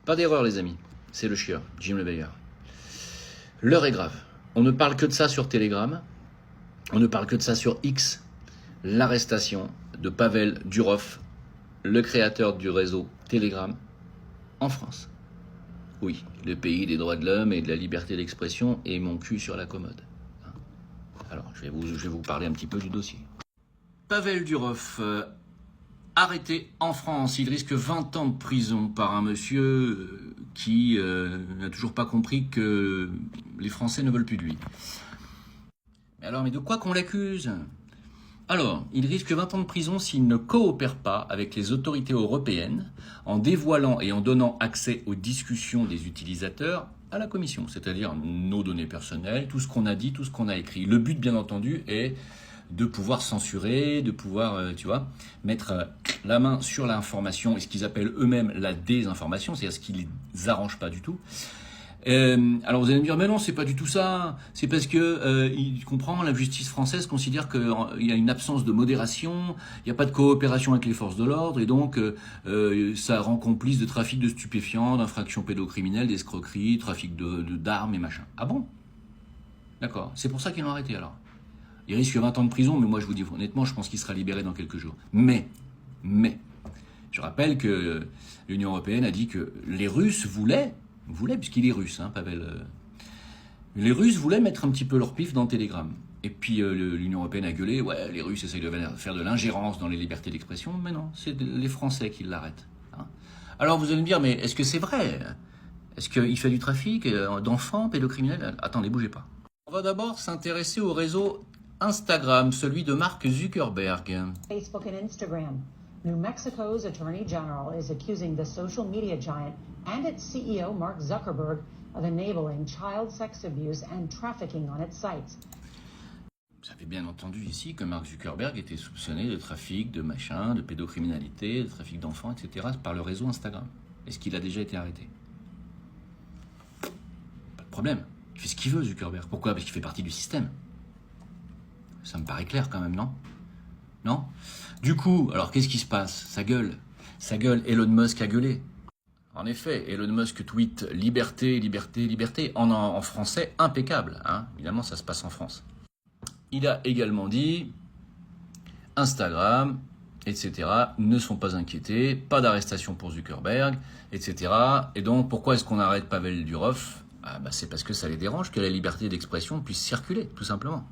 Pas d'erreur les amis, c'est le chieur, Jim LeBayer. L'heure est grave. On ne parle que de ça sur Telegram, on ne parle que de ça sur X. L'arrestation de Pavel Durov, le créateur du réseau Telegram, en France. Oui, le pays des droits de l'homme et de la liberté d'expression et mon cul sur la commode. Alors, je vais vous parler un petit peu du dossier. Pavel Durov, arrêté en France. Il risque 20 ans de prison par un monsieur qui n'a toujours pas compris que les Français ne veulent plus de lui. Mais de quoi qu'on l'accuse ? Alors, il risque 20 ans de prison s'il ne coopère pas avec les autorités européennes en dévoilant et en donnant accès aux discussions des utilisateurs à la commission, c'est-à-dire nos données personnelles, tout ce qu'on a dit, tout ce qu'on a écrit. Le but, bien entendu, est de pouvoir censurer, de pouvoir, mettre la main sur l'information et ce qu'ils appellent eux-mêmes la désinformation, c'est-à-dire ce qui ne les arrange pas du tout. Alors vous allez me dire, mais non, c'est pas du tout ça. C'est parce que il comprend, la justice française considère qu'il y a une absence de modération, il n'y a pas de coopération avec les forces de l'ordre, et donc ça rend complice de trafic de stupéfiants, d'infractions pédocriminelles, d'escroqueries, trafic d'armes et machin. Ah bon ? D'accord. C'est pour ça qu'ils l'ont arrêté alors. Il risque 20 ans de prison, mais moi je vous dis honnêtement, je pense qu'il sera libéré dans quelques jours. Mais, je rappelle que l'Union européenne a dit que les Russes voulaient, puisqu'il est russe, Pavel. Les Russes voulaient mettre un petit peu leur pif dans Telegram. Et puis l'Union européenne a gueulé, ouais, les Russes essayent de faire de l'ingérence dans les libertés d'expression, mais non, c'est les Français qui l'arrêtent. Alors vous allez me dire, mais est-ce que c'est vrai ? Est-ce qu'il fait du trafic d'enfants, pédocriminels ? Attendez, bougez pas. On va d'abord s'intéresser au réseau Instagram, celui de Mark Zuckerberg. Facebook and Instagram. New Mexico's Attorney General is accusing the social media giant and its CEO, Mark Zuckerberg, of enabling child sex abuse and trafficking on its sites. Vous avez bien entendu ici que Mark Zuckerberg était soupçonné de trafic, de machin, de pédocriminalité, de trafic d'enfants, etc. par le réseau Instagram. Est-ce qu'il a déjà été arrêté ? Pas de problème. Il fait ce qu'il veut, Zuckerberg. Pourquoi ? Parce qu'il fait partie du système. Ça me paraît clair quand même, non ? Non ? Du coup, alors qu'est-ce qui se passe ? Ça gueule. Elon Musk a gueulé. En effet, Elon Musk tweet « Liberté, liberté, liberté » en français impeccable. Évidemment, ça se passe en France. Il a également dit « Instagram, etc. ne sont pas inquiétés, pas d'arrestation pour Zuckerberg, etc. » Et donc, pourquoi est-ce qu'on arrête Pavel Durov ? C'est parce que ça les dérange que la liberté d'expression puisse circuler, tout simplement.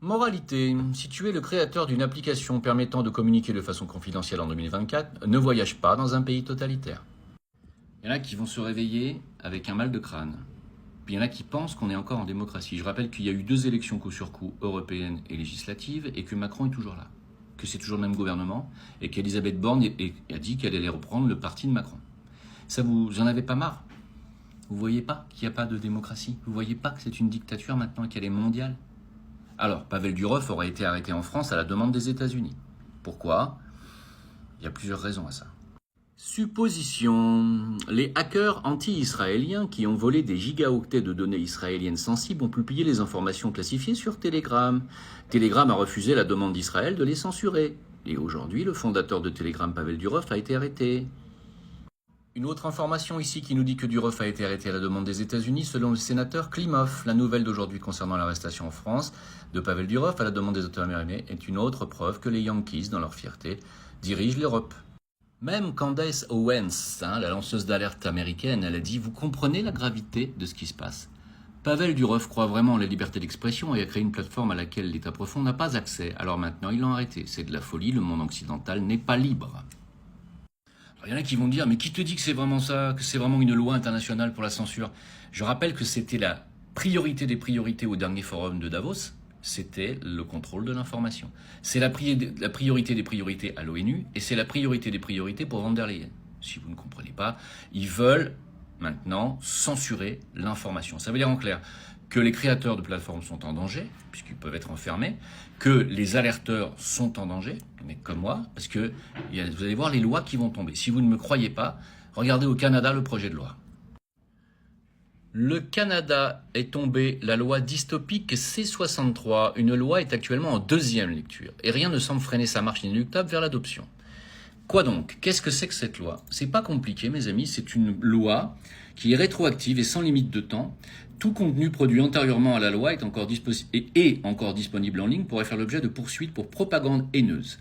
Moralité, si tu es le créateur d'une application permettant de communiquer de façon confidentielle en 2024, ne voyage pas dans un pays totalitaire. Il y en a qui vont se réveiller avec un mal de crâne. Puis il y en a qui pensent qu'on est encore en démocratie. Je rappelle qu'il y a eu 2 élections coup sur coup, européennes et législatives, et que Macron est toujours là. Que c'est toujours le même gouvernement, et qu'Elisabeth Borne a dit qu'elle allait reprendre le parti de Macron. Ça, vous en avez pas marre ? Vous voyez pas qu'il n'y a pas de démocratie ? Vous voyez pas que c'est une dictature maintenant et qu'elle est mondiale ? Alors, Pavel Durov aurait été arrêté en France à la demande des États-Unis. Pourquoi ? Il y a plusieurs raisons à ça. Supposition. Les hackers anti-israéliens qui ont volé des gigaoctets de données israéliennes sensibles ont publié les informations classifiées sur Telegram. Telegram a refusé la demande d'Israël de les censurer. Et aujourd'hui, le fondateur de Telegram, Pavel Durov, a été arrêté. Une autre information ici qui nous dit que Durov a été arrêté à la demande des États-Unis selon le sénateur Klimov. La nouvelle d'aujourd'hui concernant l'arrestation en France de Pavel Durov à la demande des autorités américaines est une autre preuve que les Yankees, dans leur fierté, dirigent l'Europe. Même Candace Owens, la lanceuse d'alerte américaine, elle a dit « Vous comprenez la gravité de ce qui se passe ?» Pavel Durov croit vraiment en la liberté d'expression et a créé une plateforme à laquelle l'État profond n'a pas accès. Alors maintenant, ils l'ont arrêté. C'est de la folie, le monde occidental n'est pas libre. Il y en a qui vont dire, mais qui te dit que c'est vraiment ça, que c'est vraiment une loi internationale pour la censure ? Je rappelle que c'était la priorité des priorités au dernier forum de Davos, c'était le contrôle de l'information. C'est la priorité des priorités à l'ONU et c'est la priorité des priorités pour Van der Leyen. Si vous ne comprenez pas, ils veulent maintenant censurer l'information. Ça veut dire en clair que les créateurs de plateformes sont en danger, puisqu'ils peuvent être enfermés, que les alerteurs sont en danger, mais comme moi, parce que vous allez voir les lois qui vont tomber. Si vous ne me croyez pas, regardez au Canada le projet de loi. Le Canada est tombé, la loi dystopique C63. Une loi est actuellement en 2e lecture, et rien ne semble freiner sa marche inéluctable vers l'adoption. Quoi donc? Qu'est-ce que c'est que cette loi? C'est pas compliqué, mes amis, c'est une loi qui est rétroactive et sans limite de temps. Tout contenu produit antérieurement à la loi est encore disponible en ligne pourrait faire l'objet de poursuites pour propagande haineuse.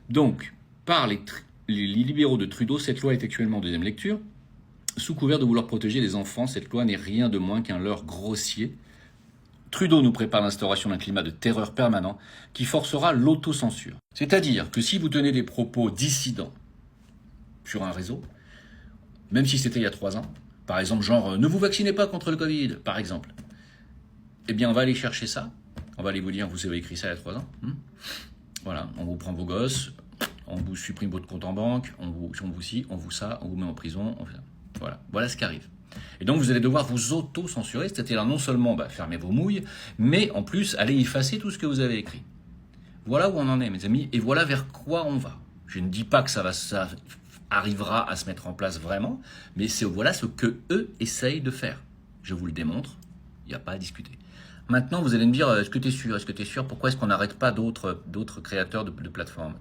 Donc, par les libéraux de Trudeau, cette loi est actuellement en deuxième lecture. Sous couvert de vouloir protéger les enfants, cette loi n'est rien de moins qu'un leurre grossier. Trudeau nous prépare l'instauration d'un climat de terreur permanent qui forcera l'autocensure. C'est-à-dire que si vous tenez des propos dissidents sur un réseau, même si c'était il y a 3 ans, par exemple genre « ne vous vaccinez pas contre le Covid », par exemple, eh bien on va aller chercher ça, on va aller vous dire « vous avez écrit ça il y a 3 ans ». Voilà, on vous prend vos gosses, on vous supprime votre compte en banque, on vous ci, on vous ça, on vous met en prison, on fait ça. Voilà ce qui arrive. Et donc vous allez devoir vous auto-censurer, c'est-à-dire non seulement fermer vos mouilles, mais en plus aller effacer tout ce que vous avez écrit. Voilà où on en est, mes amis, et voilà vers quoi on va. Je ne dis pas que ça arrivera à se mettre en place vraiment, mais voilà ce que eux essayent de faire. Je vous le démontre, il n'y a pas à discuter. Maintenant, vous allez me dire, est-ce que tu es sûr? Est-ce que tu es sûr? Pourquoi est-ce qu'on n'arrête pas d'autres créateurs de plateformes?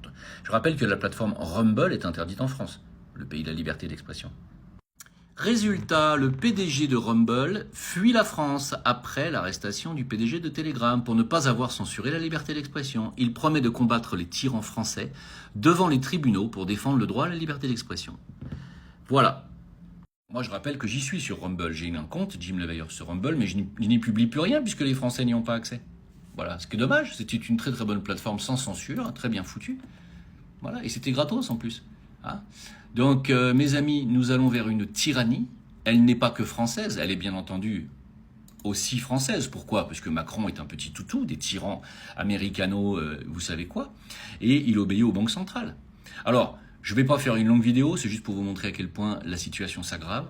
Je rappelle que la plateforme Rumble est interdite en France, le pays de la liberté d'expression. Résultat, le PDG de Rumble fuit la France après l'arrestation du PDG de Telegram pour ne pas avoir censuré la liberté d'expression. Il promet de combattre les tyrans français devant les tribunaux pour défendre le droit à la liberté d'expression. Voilà. Moi, je rappelle que j'y suis sur Rumble. J'ai un compte, Jim Leveilleur, sur Rumble, mais je n'y publie plus rien puisque les Français n'y ont pas accès. Voilà, ce qui est dommage. C'était une très très bonne plateforme sans censure, très bien foutue. Voilà, et c'était gratos en plus. Hein. Donc, mes amis, nous allons vers une tyrannie. Elle n'est pas que française, elle est bien entendu aussi française. Pourquoi? Parce que Macron est un petit toutou, des tyrans américano, vous savez quoi, et il obéit aux banques centrales. Alors, je ne vais pas faire une longue vidéo, c'est juste pour vous montrer à quel point la situation s'aggrave,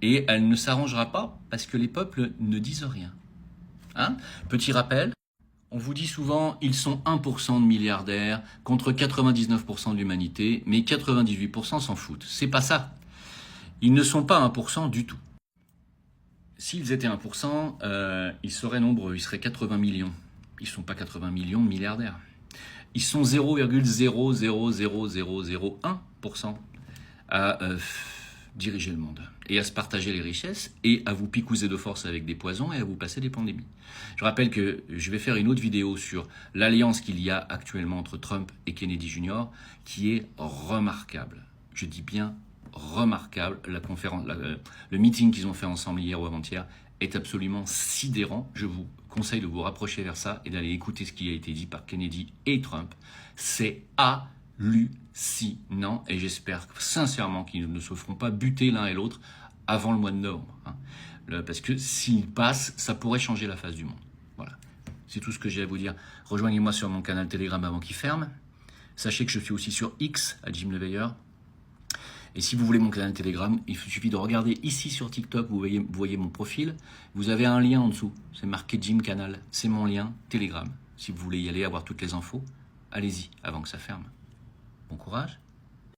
et elle ne s'arrangera pas parce que les peuples ne disent rien. Hein? Petit rappel. On vous dit souvent, ils sont 1% de milliardaires contre 99% de l'humanité, mais 98% s'en foutent. C'est pas ça. Ils ne sont pas 1% du tout. S'ils étaient 1%, ils seraient nombreux, ils seraient 80 millions. Ils ne sont pas 80 millions de milliardaires. Ils sont 0,000001% à diriger le monde et à se partager les richesses et à vous picouser de force avec des poisons et à vous passer des pandémies. Je rappelle que je vais faire une autre vidéo sur l'alliance qu'il y a actuellement entre Trump et Kennedy Jr. qui est remarquable. Je dis bien remarquable. Le meeting qu'ils ont fait ensemble hier ou avant-hier est absolument sidérant. Je vous conseille de vous rapprocher vers ça et d'aller écouter ce qui a été dit par Kennedy et Trump. C'est hallucinant et j'espère sincèrement qu'ils ne se feront pas buter l'un et l'autre avant le mois de novembre. Hein. Parce que s'ils passent, ça pourrait changer la face du monde. Voilà. C'est tout ce que j'ai à vous dire. Rejoignez-moi sur mon canal Telegram avant qu'il ferme. Sachez que je suis aussi sur X, à Jim Leveilleur. Et si vous voulez mon canal Telegram, il suffit de regarder ici sur TikTok, vous voyez mon profil. Vous avez un lien en dessous, c'est marqué Jim Canal. C'est mon lien Telegram. Si vous voulez y aller, avoir toutes les infos, allez-y avant que ça ferme. Bon courage.